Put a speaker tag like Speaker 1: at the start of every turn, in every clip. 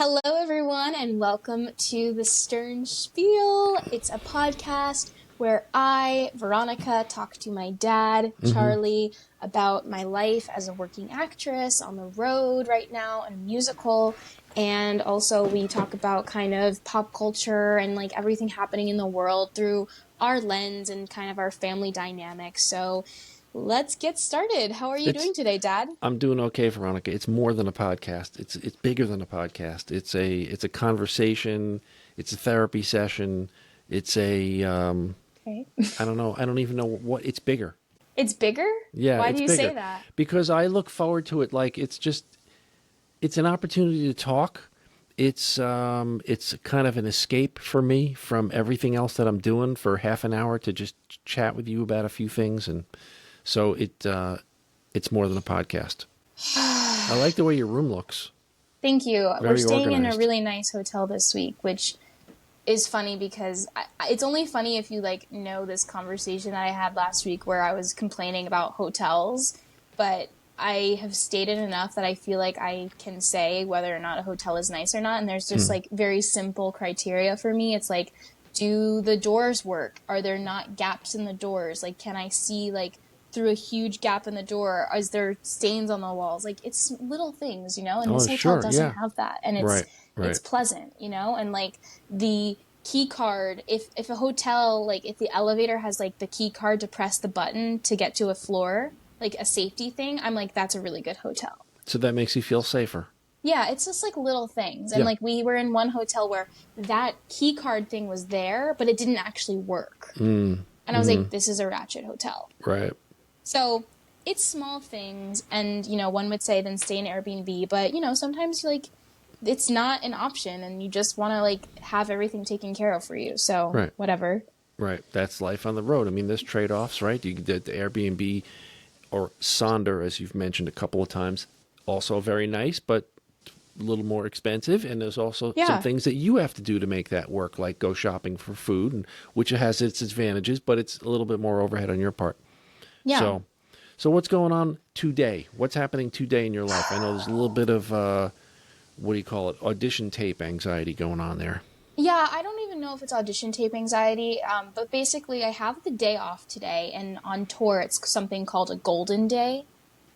Speaker 1: Hello, everyone, and welcome to the Stern Spiel. It's a podcast where I, Veronica, talk to my dad, Charlie, about my life as a working actress on the road right now in a musical. And also we talk about kind of pop culture and like everything happening in the world through our lens and kind of our family dynamics. So let's get started. How are you doing today, Dad?
Speaker 2: I'm doing okay, Veronica. It's more than a podcast. It's bigger than a podcast. It's a conversation. It's a therapy session. It's a
Speaker 1: Okay.
Speaker 2: I don't know. I don't even know what. It's bigger.
Speaker 1: It's bigger?
Speaker 2: Yeah,
Speaker 1: Why
Speaker 2: it's
Speaker 1: do you
Speaker 2: bigger
Speaker 1: say that?
Speaker 2: because I look forward to it. Like it's an opportunity to talk. It's kind of an escape for me from everything else that I'm doing for half an hour to just chat with you about a few things, and so it's more than a podcast. I like the way your room looks.
Speaker 1: Thank you. We're
Speaker 2: Very
Speaker 1: staying in a
Speaker 2: organized.
Speaker 1: really nice hotel this week, which is funny because it's only funny if you like know this conversation that I had last week where I was complaining about hotels, but I have stated enough that I feel like I can say whether or not a hotel is nice or not. And there's just like very simple criteria for me. It's like, do the doors work? Are there not gaps in the doors? Like, can I see like through a huge gap in the door? Is there stains on the walls? Like, it's little things, you know, and this
Speaker 2: Oh,
Speaker 1: hotel
Speaker 2: sure,
Speaker 1: doesn't
Speaker 2: yeah.
Speaker 1: have that. And
Speaker 2: Right,
Speaker 1: it's
Speaker 2: right.
Speaker 1: pleasant, you know, and like the key card, if a hotel, like if the elevator has like the key card to press the button to get to a floor, like a safety thing, I'm like, that's a really good hotel.
Speaker 2: So that makes you feel safer.
Speaker 1: Yeah, it's just like little things. And
Speaker 2: Yeah.
Speaker 1: like we were in one hotel where that key card thing was there, but it didn't actually work. And I was like, this is a ratchet hotel.
Speaker 2: Right.
Speaker 1: So it's small things, and you know, one would say then stay in Airbnb, but you know, sometimes like it's not an option, and you just want to like have everything taken care of for you. So
Speaker 2: Right.
Speaker 1: whatever.
Speaker 2: Right. That's life on the road. I mean, there's trade-offs, right? You did the Airbnb or Sonder, as you've mentioned a couple of times, also very nice, but a little more expensive. And there's also
Speaker 1: Yeah.
Speaker 2: some things that you have to do to make that work, like go shopping for food, and which has its advantages, but it's a little bit more overhead on your part.
Speaker 1: Yeah.
Speaker 2: So what's going on today? What's happening today in your life? I know there's a little bit of what do you call it? Audition tape anxiety going on there.
Speaker 1: Yeah, I don't even know if it's audition tape anxiety, but basically I have the day off today, and on tour it's something called a golden day,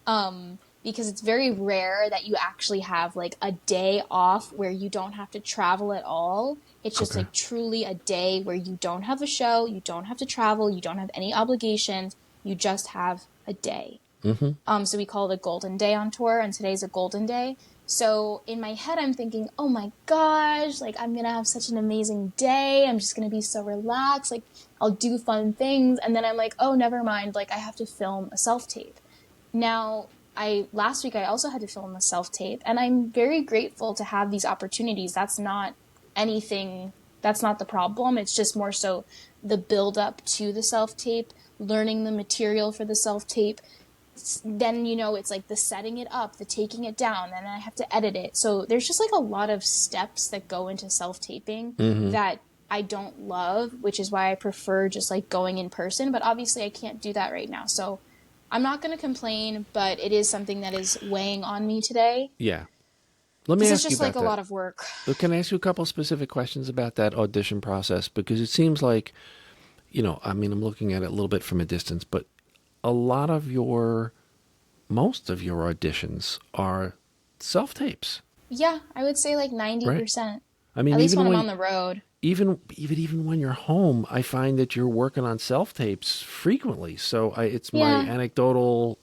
Speaker 1: because it's very rare that you actually have like a day off where you don't have to travel at all. It's just
Speaker 2: Okay.
Speaker 1: like truly a day where you don't have a show, you don't have to travel, you don't have any obligations, you just have a day. So we call it a golden day on tour, and today's a golden day. So in my head, I'm thinking, oh my gosh, like I'm going to have such an amazing day. I'm just going to be so relaxed. Like I'll do fun things. And then I'm like, oh, never mind. Like I have to film a self-tape. Now, last week I also had to film a self-tape, and I'm very grateful to have these opportunities. That's not the problem. It's just more so the build up to the self-tape, learning the material for the self-tape. Then, you know, it's like the setting it up, the taking it down, and then I have to edit it. So there's just like a lot of steps that go into self-taping that I don't love, which is why I prefer just like going in person. But obviously I can't do that right now. So I'm not going to complain, but it is something that is weighing on me today.
Speaker 2: Yeah. Let me
Speaker 1: Because
Speaker 2: ask
Speaker 1: it's
Speaker 2: you
Speaker 1: just
Speaker 2: about
Speaker 1: like a
Speaker 2: that.
Speaker 1: lot of work.
Speaker 2: But can I ask you a couple of specific questions about that audition process? Because it seems like, you know, I mean, I'm looking at it a little bit from a distance, but most of your auditions are self-tapes,
Speaker 1: Yeah, I would say like
Speaker 2: right?
Speaker 1: 90%.
Speaker 2: I mean,
Speaker 1: At least
Speaker 2: even
Speaker 1: when I'm
Speaker 2: when
Speaker 1: on the road.
Speaker 2: even when you're home, I find that you're working on self-tapes frequently. So it's my
Speaker 1: Yeah.
Speaker 2: anecdotal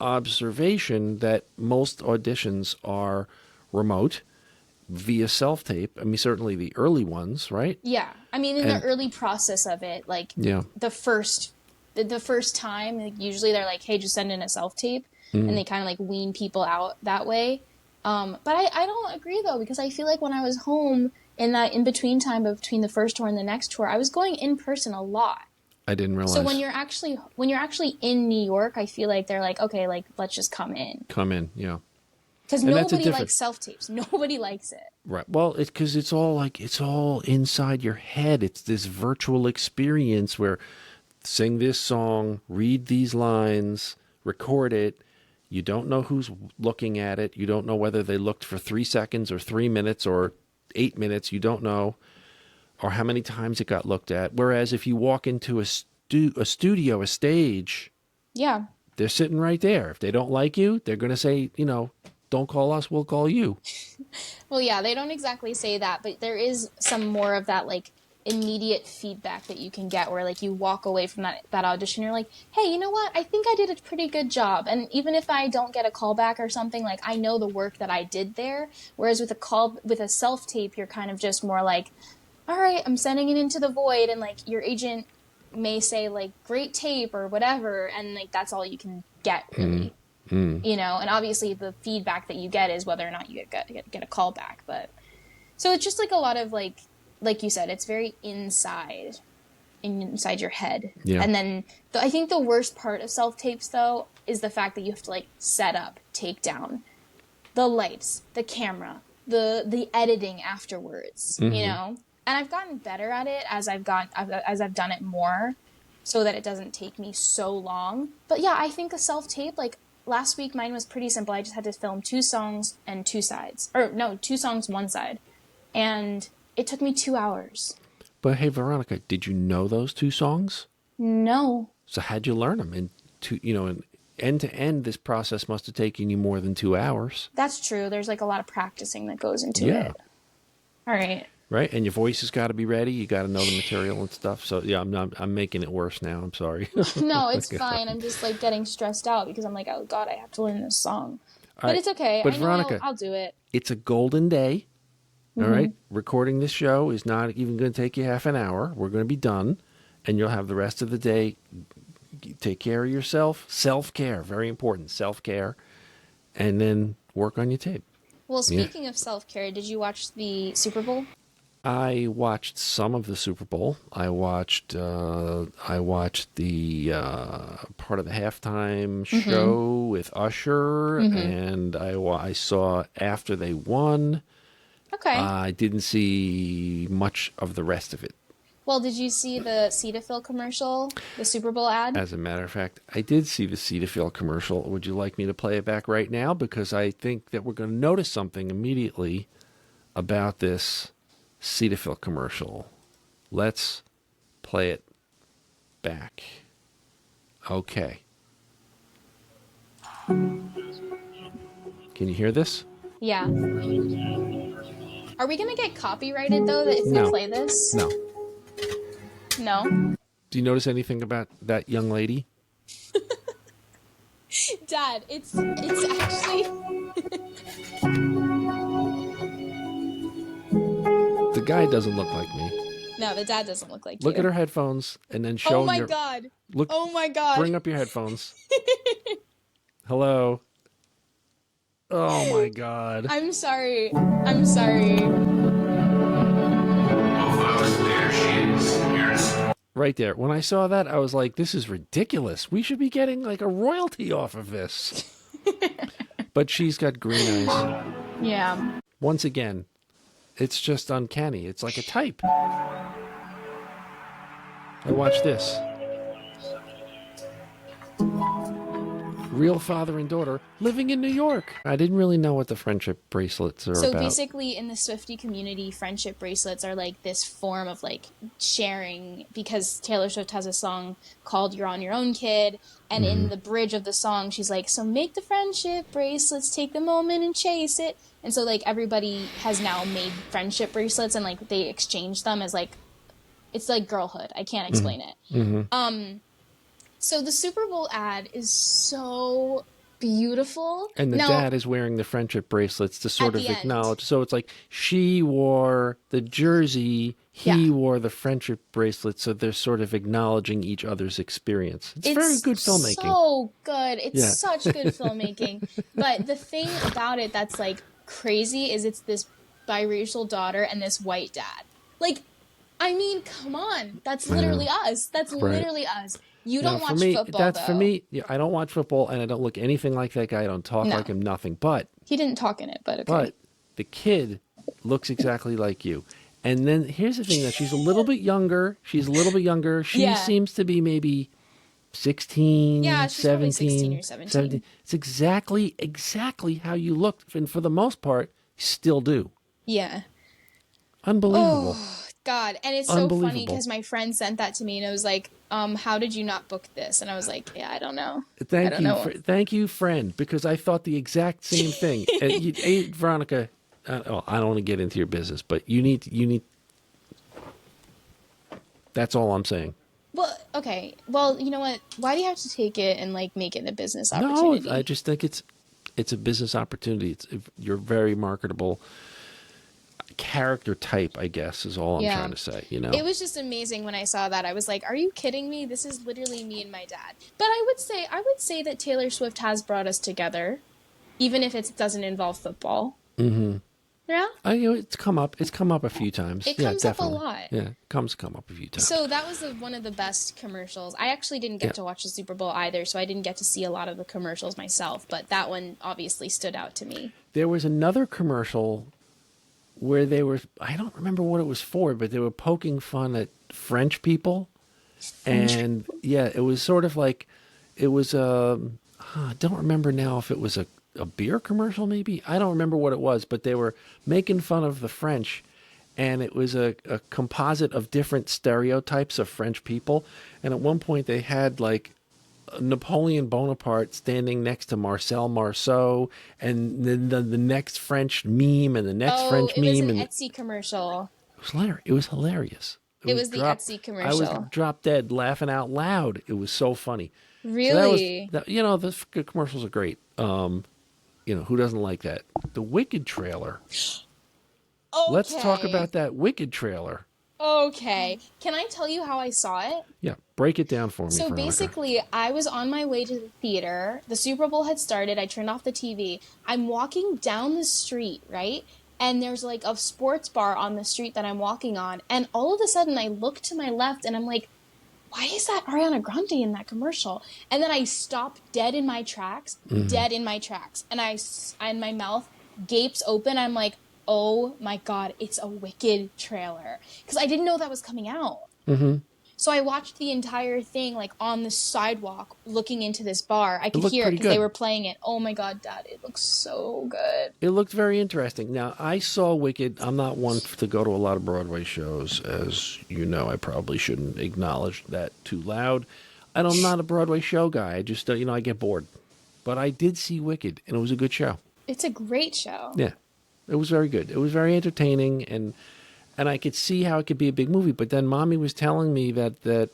Speaker 2: observation that most auditions are remote via self-tape. I mean, certainly the early ones, right?
Speaker 1: Yeah. I mean, in the
Speaker 2: And
Speaker 1: early process of it, like
Speaker 2: yeah,
Speaker 1: the first time, like, usually they're like, hey, just send in a self-tape. And they kind of like wean people out that way. But I don't agree though, because I feel like when I was home in that in-between time between the first tour and the next tour, I was going in person a lot.
Speaker 2: I didn't realize.
Speaker 1: So when you're actually in New York, I feel like they're like, okay, like let's just come in.
Speaker 2: Come in, yeah.
Speaker 1: Because
Speaker 2: And that's a
Speaker 1: nobody
Speaker 2: different,
Speaker 1: likes self-tapes. Nobody likes it.
Speaker 2: right. Well, it's because it's all inside your head. It's this virtual experience where sing this song, read these lines, record it. You don't know who's looking at it. You don't know whether they looked for 3 seconds or 3 minutes or 8 minutes. You don't know, or how many times it got looked at. Whereas if you walk into a studio, a stage,
Speaker 1: Yeah.
Speaker 2: they're sitting right there. If they don't like you, they're going to say, don't call us, we'll call you.
Speaker 1: Well, yeah, they don't exactly say that, but there is some more of that, like, immediate feedback that you can get where, like, you walk away from that audition, you're like, hey, you know what? I think I did a pretty good job. And even if I don't get a call back or something, like, I know the work that I did there. Whereas with a self-tape, you're kind of just more like, all right, I'm sending it into the void. And, like, your agent may say, like, great tape or whatever. And, like, that's all you can get, really. And obviously the feedback that you get is whether or not you get a call back. But so it's just like a lot of like you said, it's very inside your head.
Speaker 2: Yeah.
Speaker 1: And then I think the worst part of self-tapes, though, is the fact that you have to, like, set up, take down the lights, the camera, the editing afterwards, And I've gotten better at it as I've done it more, so that it doesn't take me so long. But yeah, I think a self-tape, like, last week, mine was pretty simple. I just had to film 2 songs and 2 sides. Or, no, 2 songs, 1 side. And it took me 2 hours.
Speaker 2: But hey, Veronica, did you know those 2 songs?
Speaker 1: No.
Speaker 2: So how'd you learn them? And end to end, this process must have taken you more than 2 hours.
Speaker 1: That's true. There's, like, a lot of practicing that goes into it. All right.
Speaker 2: Right, and your voice has got to be ready. You got to know the material and stuff. So yeah, I'm making it worse now. I'm sorry.
Speaker 1: No, it's fine. I'm just, like, getting stressed out because I'm like, oh God, I have to learn this song. But it's okay.
Speaker 2: But
Speaker 1: I know
Speaker 2: Veronica,
Speaker 1: I'll do it.
Speaker 2: It's a golden day. All right, recording this show is not even going to take you half an hour. We're going to be done, and you'll have the rest of the day. Take care of yourself. Self-care, very important. Self-care, and then work on your tape.
Speaker 1: Well, speaking of self-care, did you watch the Super Bowl?
Speaker 2: I watched some of the Super Bowl. I watched the part of the halftime show with Usher, and I saw after they won.
Speaker 1: Okay.
Speaker 2: I didn't see much of the rest of it.
Speaker 1: Well, did you see the Cetaphil commercial, the Super Bowl ad?
Speaker 2: As a matter of fact, I did see the Cetaphil commercial. Would you like me to play it back right now? Because I think that we're going to notice something immediately about this Cetaphil commercial. Let's play it back. Okay. Can you hear this?
Speaker 1: Yeah. Are we going to get copyrighted, though, if we play this?
Speaker 2: No.
Speaker 1: No?
Speaker 2: Do you notice anything about that young lady?
Speaker 1: Dad, it's actually...
Speaker 2: The guy doesn't look like me.
Speaker 1: No, the dad doesn't look like you.
Speaker 2: Look at her headphones and then show
Speaker 1: Oh my God.
Speaker 2: Look,
Speaker 1: oh my God.
Speaker 2: Bring up your headphones. Hello. Oh my God.
Speaker 1: I'm sorry.
Speaker 3: Oh, there she is.
Speaker 2: Right there. When I saw that, I was like, this is ridiculous. We should be getting like a royalty off of this. But she's got green eyes.
Speaker 1: Yeah.
Speaker 2: Once again, it's just uncanny. It's like a type. I watch this. Real father and daughter living in New York. I didn't really know what the friendship bracelets are about.
Speaker 1: So basically in the Swiftie community, friendship bracelets are like this form of like sharing, because Taylor Swift has a song called You're on Your Own, Kid. And in the bridge of the song, she's like, so make the friendship bracelets, take the moment and chase it. And so like everybody has now made friendship bracelets and like they exchange them as like, it's like girlhood. I can't explain it. So the Super Bowl ad is so beautiful.
Speaker 2: And the dad is wearing the friendship bracelets to sort of acknowledge. So it's like she wore the jersey, he wore the friendship bracelet. So they're sort of acknowledging each other's experience. It's very good filmmaking.
Speaker 1: So good. It's such good filmmaking. But the thing about it that's like crazy is it's this biracial daughter and this white dad. Like, I mean, come on. That's literally us. That's literally us. You don't watch football, though.
Speaker 2: For me, I don't watch football, and I don't look anything like that guy. I don't talk like him, nothing. But
Speaker 1: he didn't talk in it, but okay.
Speaker 2: But the kid looks exactly like you. And then here's the thing, that she's a little bit younger. She seems to be maybe 16,
Speaker 1: Yeah, she's probably 16 or
Speaker 2: 17.
Speaker 1: 17.
Speaker 2: It's exactly how you looked. And for the most part, you still do.
Speaker 1: Yeah.
Speaker 2: Unbelievable.
Speaker 1: Oh, God. And it's so funny
Speaker 2: Unbelievable.
Speaker 1: because my friend sent that to me and it was like, how did you not book this? And I was like, yeah, I don't know. I
Speaker 2: Thank
Speaker 1: don't
Speaker 2: you.
Speaker 1: know.
Speaker 2: Thank you, friend, because I thought the exact same thing. Veronica, I don't want to get into your business, but you need, that's all I'm saying.
Speaker 1: Well, okay. Well, you know what? Why do you have to take it and like make it a business
Speaker 2: No, I
Speaker 1: opportunity?
Speaker 2: just think it's a business opportunity. You're very marketable character type, I guess, is all I'm
Speaker 1: Yeah.
Speaker 2: trying to say,
Speaker 1: It was just amazing when I saw that. I was like, "Are you kidding me? This is literally me and my dad." But I would say that Taylor Swift has brought us together, even if it doesn't involve football. Mm-hmm. Yeah,
Speaker 2: It's come up. It's come up a few times.
Speaker 1: it
Speaker 2: Yeah,
Speaker 1: comes up a
Speaker 2: definitely.
Speaker 1: lot.
Speaker 2: Yeah, come up a few times.
Speaker 1: So that was one of the best commercials. I actually didn't
Speaker 2: Yeah.
Speaker 1: get to watch the Super Bowl either, so I didn't get to see a lot of the commercials myself. But that one obviously stood out to me.
Speaker 2: There was another commercial where they were, I don't remember what it was for, but they were poking fun at French people. And yeah, it was sort of like, it was, I don't remember now if it was a beer commercial maybe. I don't remember what it was, but they were making fun of the French. And it was a composite of different stereotypes of French people. And at one point they had like Napoleon Bonaparte standing next to Marcel Marceau, and then the next French meme, and the next
Speaker 1: Oh,
Speaker 2: French
Speaker 1: it was an
Speaker 2: meme, and
Speaker 1: Etsy commercial.
Speaker 2: it was hilarious. It was hilarious.
Speaker 1: It was the Etsy
Speaker 2: I was
Speaker 1: commercial.
Speaker 2: drop dead laughing out loud. It was so funny. So that was
Speaker 1: Really?
Speaker 2: that. The commercials are great. Who doesn't like that? The Wicked trailer. Let's talk
Speaker 1: Okay.
Speaker 2: about that Wicked trailer.
Speaker 1: Okay. Can I tell you how I saw it?
Speaker 2: Yeah, break it down for me,
Speaker 1: So
Speaker 2: Veronica.
Speaker 1: basically, I was on my way to the theater. The Super Bowl had started. I turned off the TV. I'm walking down the street, right? And there's like a sports bar on the street that I'm walking on. And all of a sudden, I look to my left and I'm like, why is that Ariana Grande in that commercial? And then I stop dead in my tracks, dead in my tracks. And my mouth gapes open. I'm like, oh my God, it's a Wicked trailer. Because I didn't know that was coming out. Mm-hmm. So I watched the entire thing like on the sidewalk looking into this bar. I could hear it because they were playing it. Oh my God, Dad, it looks so good.
Speaker 2: It looked very interesting. Now, I saw Wicked. I'm not one to go to a lot of Broadway shows, as you know. I probably shouldn't acknowledge that too loud. And I'm not a Broadway show guy. I just, I get bored. But I did see Wicked, and it was a good show.
Speaker 1: It's a great show.
Speaker 2: Yeah, it was very good. It was very entertaining, and I could see how it could be a big movie. But then Mommy was telling me that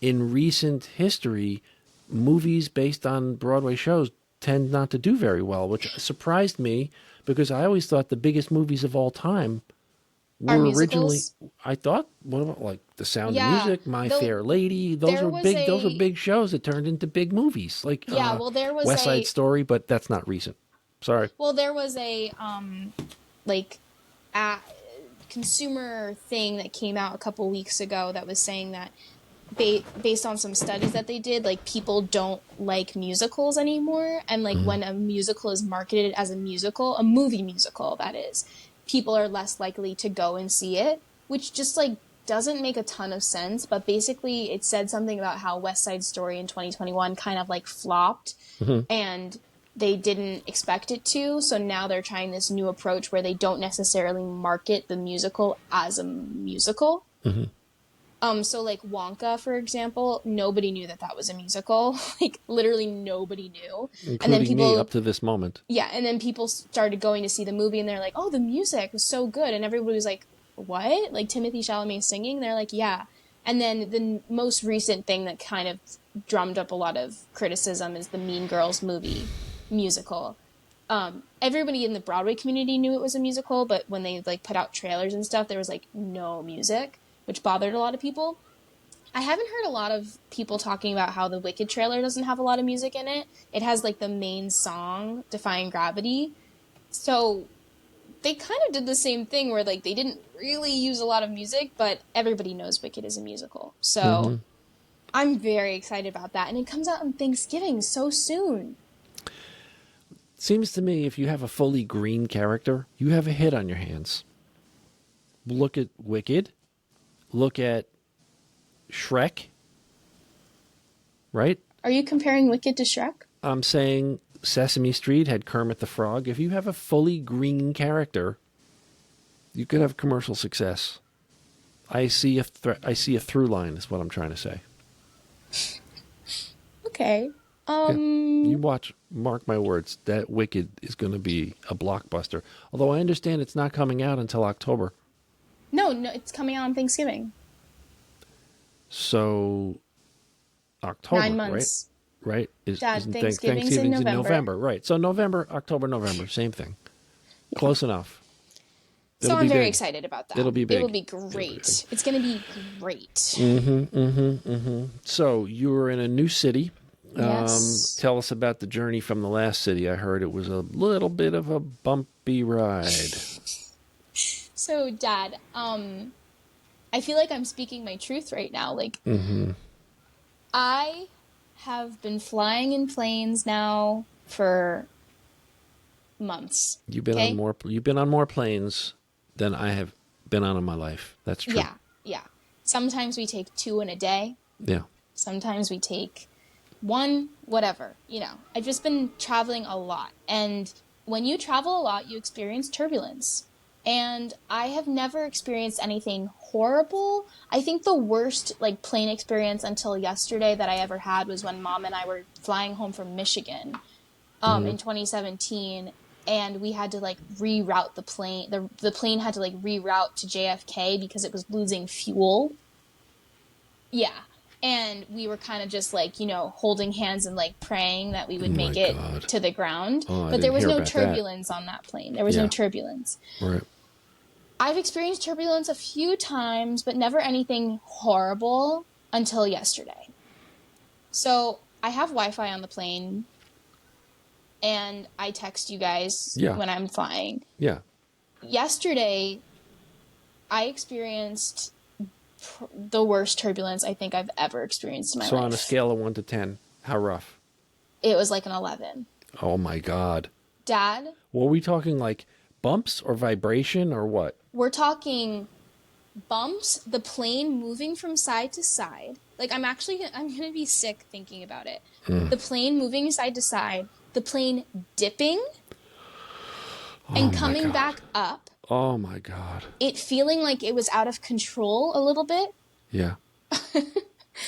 Speaker 2: in recent history, movies based on Broadway shows tend not to do very well, which surprised me because I always thought the biggest movies of all time were originally. I thought, what about like The Sound of Music, My Fair Lady? Those were big. Those were big shows that turned into big movies, like
Speaker 1: there was
Speaker 2: West Side Story, but that's not recent. Sorry.
Speaker 1: Well, there was a consumer thing that came out a couple weeks ago that was saying that based on some studies that they did, like people don't like musicals anymore, and like when a musical is marketed as a musical, a movie musical that is, people are less likely to go and see it, which just like doesn't make a ton of sense. But basically it said something about how West Side Story in 2021 kind of like flopped, and they didn't expect it to, so now they're trying this new approach where they don't necessarily market the musical as a musical. So like Wonka, for example, nobody knew that was a musical. Like literally nobody knew.
Speaker 2: Including
Speaker 1: and then people,
Speaker 2: me up to this moment.
Speaker 1: Yeah, and then people started going to see the movie and they're like, oh, the music was so good. And everybody was like, what? Like Timothée Chalamet singing? They're like, yeah. And then the most recent thing that kind of drummed up a lot of criticism is the Mean Girls movie musical. Everybody in the Broadway community knew it was a musical, but when they like put out trailers and stuff, there was like no music, which bothered a lot of people. I haven't heard a lot of people talking about how the Wicked trailer doesn't have a lot of music in it. It has like the main song, Defying Gravity. So they kind of did the same thing where like they didn't really use a lot of music, but everybody knows Wicked is a musical. So I'm very excited about that. And it comes out on Thanksgiving so soon.
Speaker 2: Seems to me if you have a fully green character, you have a hit on your hands. Look at Wicked. Look at Shrek. right?
Speaker 1: Are you comparing Wicked to Shrek?
Speaker 2: I'm saying Sesame Street had Kermit the Frog. If you have a fully green character, you could have commercial success. I see a through line is what I'm trying to say.
Speaker 1: Okay.
Speaker 2: Yeah. You watch, mark my words, that Wicked is going to be a blockbuster. Although I understand it's not coming out until October.
Speaker 1: No, it's coming out on Thanksgiving.
Speaker 2: So October,
Speaker 1: 9 months.
Speaker 2: Right?
Speaker 1: Dad,
Speaker 2: Isn't
Speaker 1: Thanksgiving's in November.
Speaker 2: Right. So October, November, same thing. Yeah. Close enough.
Speaker 1: So I'm very excited about that.
Speaker 2: It'll be big.
Speaker 1: It will be great. It's going to be great.
Speaker 2: So you were in a new city.
Speaker 1: Yes.
Speaker 2: Tell us about the journey from the last city. I heard it was a little bit of a bumpy ride.
Speaker 1: So, Dad, I feel like I'm speaking my truth right now. Like, I have been flying in planes now for months.
Speaker 2: You've been on more planes than I have been on in my life. That's true.
Speaker 1: Yeah. Sometimes we take 2 in a day.
Speaker 2: Yeah.
Speaker 1: Sometimes we take 1, whatever. I've just been traveling a lot. And when you travel a lot, you experience turbulence. And I have never experienced anything horrible. I think the worst plane experience until yesterday that I ever had was when Mom and I were flying home from Michigan in 2017. And we had to reroute the plane. The plane had to reroute to JFK because it was losing fuel. Yeah. And we were kind of just holding hands and praying that we would make it to the ground. But there was no turbulence on that plane. There was no turbulence.
Speaker 2: Right.
Speaker 1: I've experienced turbulence a few times, but never anything horrible until yesterday. So I have Wi-Fi on the plane. And I text you guys when I'm flying. Yeah. Yesterday, I experienced the worst turbulence I think I've ever experienced in my life.
Speaker 2: So on a scale of 1 to 10, how rough?
Speaker 1: It was like an 11.
Speaker 2: Oh, my God.
Speaker 1: Dad?
Speaker 2: Were we talking bumps or vibration or what?
Speaker 1: We're talking bumps, the plane moving from side to side. I'm going to be sick thinking about it. The plane moving side to side. The plane dipping and coming back up.
Speaker 2: Oh, my God.
Speaker 1: It feeling like it was out of control a little bit.
Speaker 2: Yeah.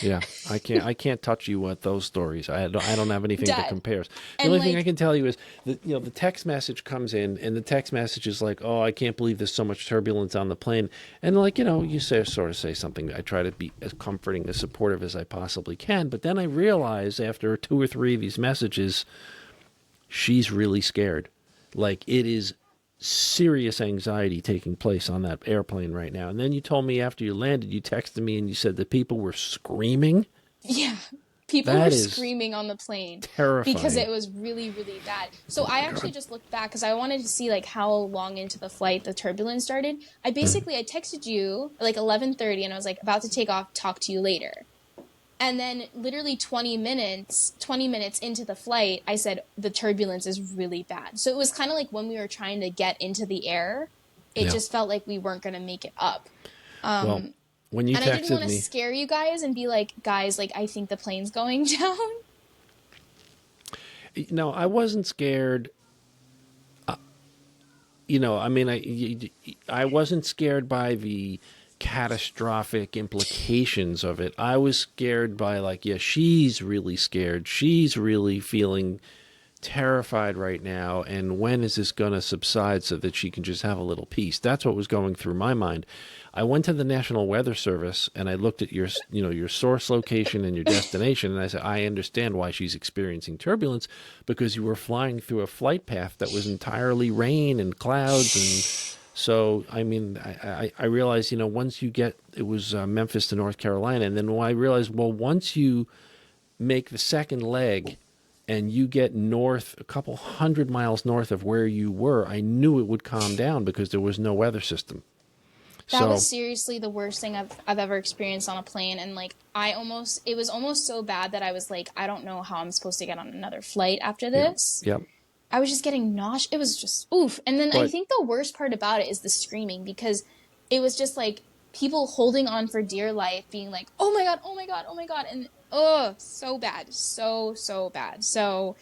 Speaker 2: Yeah. I can't touch you with those stories. I don't have anything that compares. The only thing I can tell you is that, the text message comes in and the text message is oh, I can't believe there's so much turbulence on the plane. And you sort of say something. I try to be as comforting, as supportive as I possibly can. But then I realize after 2 or 3 of these messages, she's really scared. It is serious anxiety taking place on that airplane right now. And then you told me after you landed, you texted me and you said that people were screaming.
Speaker 1: Yeah. People were screaming on the plane.
Speaker 2: Terrifying.
Speaker 1: Because it was really, really bad. So I actually just looked back because I wanted to see how long into the flight the turbulence started. I texted you 11:30 and I was about to take off, talk to you later. And then literally 20 minutes into the flight, I said, the turbulence is really bad. So it was kind of when we were trying to get into the air, it just felt like we weren't going to make it up.
Speaker 2: Well, when you texted me...
Speaker 1: And I didn't want to scare you guys and be guys, I think the plane's going down.
Speaker 2: No, I wasn't scared. I wasn't scared by the catastrophic implications of it. I was scared by she's really scared. She's really feeling terrified right now. And when is this going to subside so that she can just have a little peace? That's what was going through my mind. I went to the National Weather Service and I looked at your source location and your destination. And I said, I understand why she's experiencing turbulence because you were flying through a flight path that was entirely rain and clouds and so, I realized, once you get, it was Memphis to North Carolina. And then I realized, once you make the second leg and you get north, a couple 100 miles north of where you were, I knew it would calm down because there was no weather system.
Speaker 1: That was seriously the worst thing I've ever experienced on a plane. And it was almost so bad that I was I don't know how I'm supposed to get on another flight after this.
Speaker 2: Yep.
Speaker 1: I was just getting nauseous. It was just, oof. And then I think the worst part about it is the screaming because it was just people holding on for dear life being oh my God, oh my God, oh my God. And Oh, so bad. So bad. So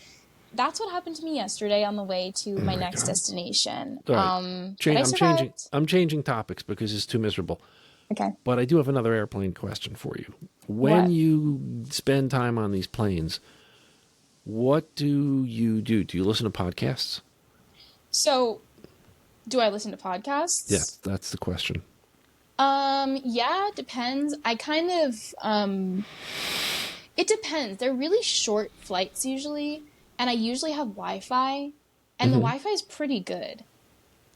Speaker 1: that's what happened to me yesterday on the way to my next destination.
Speaker 2: All right.
Speaker 1: But I
Speaker 2: I'm changing.
Speaker 1: survived.
Speaker 2: I'm changing topics because it's too miserable.
Speaker 1: Okay.
Speaker 2: But I do have another airplane question for you. When
Speaker 1: What?
Speaker 2: you spend time on these planes, what do you do? Do you listen to podcasts?
Speaker 1: So, do I listen to
Speaker 2: Yeah,
Speaker 1: podcasts?
Speaker 2: that's the question.
Speaker 1: Yeah, it depends. I kind of, it depends. They're really short flights usually, and I usually have Wi-Fi, and the Wi-Fi is pretty good.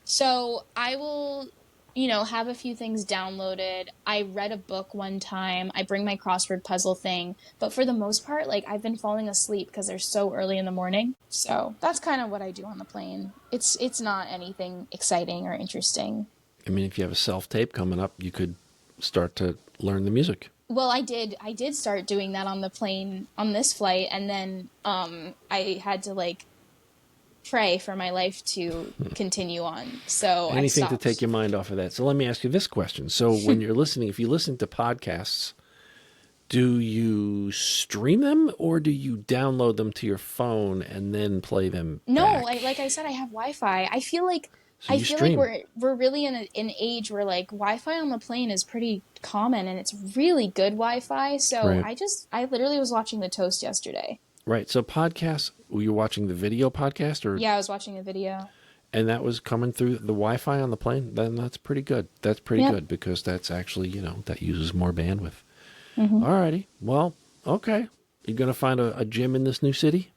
Speaker 1: So I will, have a few things downloaded. I read a book one time. I bring my crossword puzzle thing. But for the most part, like I've been falling asleep because they're so early in the morning. So that's kind of what I do on the plane. It's not anything exciting or interesting.
Speaker 2: I mean, if you have a self-tape coming up, you could start to learn the music.
Speaker 1: Well, I did start doing that on the plane on this flight, and then I had to like pray for my life to continue on. So I
Speaker 2: Anything to
Speaker 1: stopped.
Speaker 2: take your mind off of that. So let me ask you this question. So when you're listening, if you listen to podcasts, do you stream them or do you download them to your phone and then play them
Speaker 1: No,
Speaker 2: back?
Speaker 1: like I said, I have Wi-Fi. I feel like
Speaker 2: So you stream.
Speaker 1: we're really in an age where like Wi-Fi on the plane is pretty common, and it's really good Wi-Fi. So
Speaker 2: Right.
Speaker 1: I literally was watching The Toast yesterday.
Speaker 2: Right. So podcasts, were you watching the video podcast or
Speaker 1: Yeah, I was watching a video.
Speaker 2: and that was coming through the Wi-Fi on the plane? Then that's pretty good. That's pretty
Speaker 1: Yep.
Speaker 2: good because that's actually, that uses more bandwidth. All righty. Well, okay. You going to find a gym in this new city?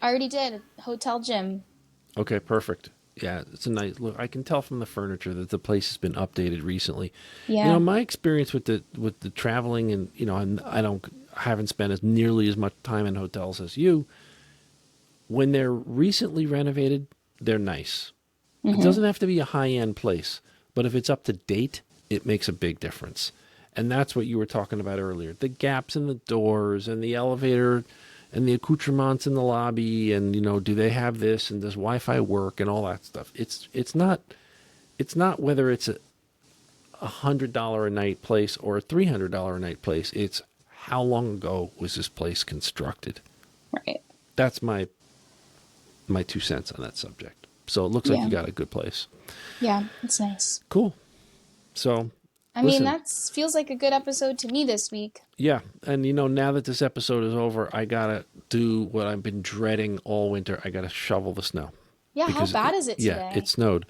Speaker 1: I already did hotel gym.
Speaker 2: Okay, perfect. Yeah, it's a nice look. I can tell from the furniture that the place has been updated recently.
Speaker 1: Yeah.
Speaker 2: My experience with the traveling and I haven't spent as nearly as much time in hotels as you. When they're recently renovated, they're nice. It doesn't have to be a high-end place, but if it's up to date, it makes a big difference. And that's what you were talking about earlier. The gaps in the doors and the elevator and the accoutrements in the lobby and, do they have this and does Wi-Fi work and all that stuff. It's not whether it's a $100 a night place or a $300 a night place. It's how long ago was this place constructed?
Speaker 1: Right.
Speaker 2: That's my 2 cents on that subject. So it looks like
Speaker 1: Yeah.
Speaker 2: you got a good place.
Speaker 1: Yeah, it's nice.
Speaker 2: Cool. So
Speaker 1: I
Speaker 2: listen,
Speaker 1: mean, that feels like a good episode to me this week.
Speaker 2: yeah, and now that this episode is over, I gotta do what I've been dreading all winter. I gotta shovel the snow.
Speaker 1: Yeah,
Speaker 2: Because
Speaker 1: how bad is it today?
Speaker 2: Yeah, it snowed.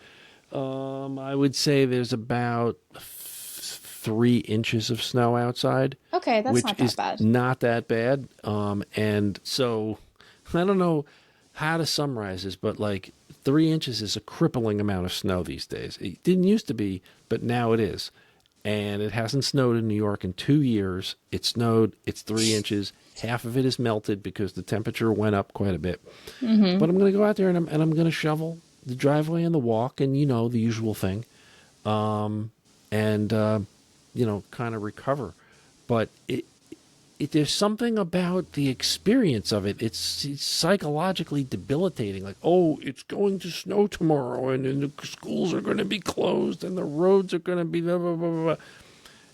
Speaker 2: I would say there's about 3 inches of snow outside.
Speaker 1: Okay, that's
Speaker 2: which
Speaker 1: not that
Speaker 2: is
Speaker 1: bad.
Speaker 2: not that bad. And so I don't know how to summarize this, but like 3 inches is a crippling amount of snow these days. It didn't used to be, but now it is. And it hasn't snowed in New York in 2 years. It snowed. It's 3 inches. Half of it is melted because the temperature went up quite a bit.
Speaker 1: Mm-hmm.
Speaker 2: But I'm going to go out there and I'm going to shovel the driveway and the walk and, the usual thing. Kind of recover. But there's something about the experience of it. It's psychologically debilitating. Like, oh, it's going to snow tomorrow, and the schools are going to be closed, and the roads are going to be blah, blah, blah, blah.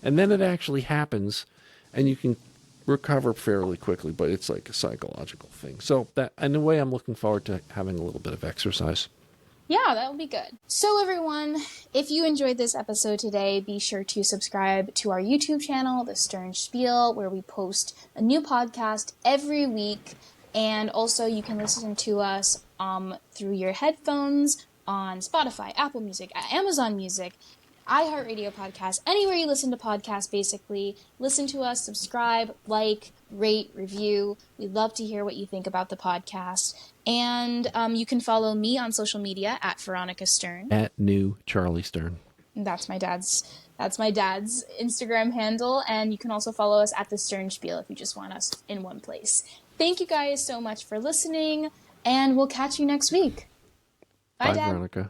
Speaker 2: And then it actually happens, and you can recover fairly quickly, but it's like a psychological thing. So that, in a way, I'm looking forward to having a little bit of exercise.
Speaker 1: Yeah, that would be good. So everyone, if you enjoyed this episode today, be sure to subscribe to our YouTube channel, The Stern Spiel, where we post a new podcast every week. And also you can listen to us through your headphones on Spotify, Apple Music, Amazon Music, iHeartRadio Podcasts, anywhere you listen to podcasts, basically. Listen to us, subscribe, like, rate, review. We'd love to hear what you think about the podcast. And you can follow me on social media at Veronica Stern.
Speaker 2: At New Charlie Stern.
Speaker 1: That's my dad's Instagram handle. And you can also follow us at The Stern Spiel if you just want us in one place. Thank you guys so much for listening, and we'll catch you next week. Bye,
Speaker 2: Bye,
Speaker 1: Dad.
Speaker 2: Veronica.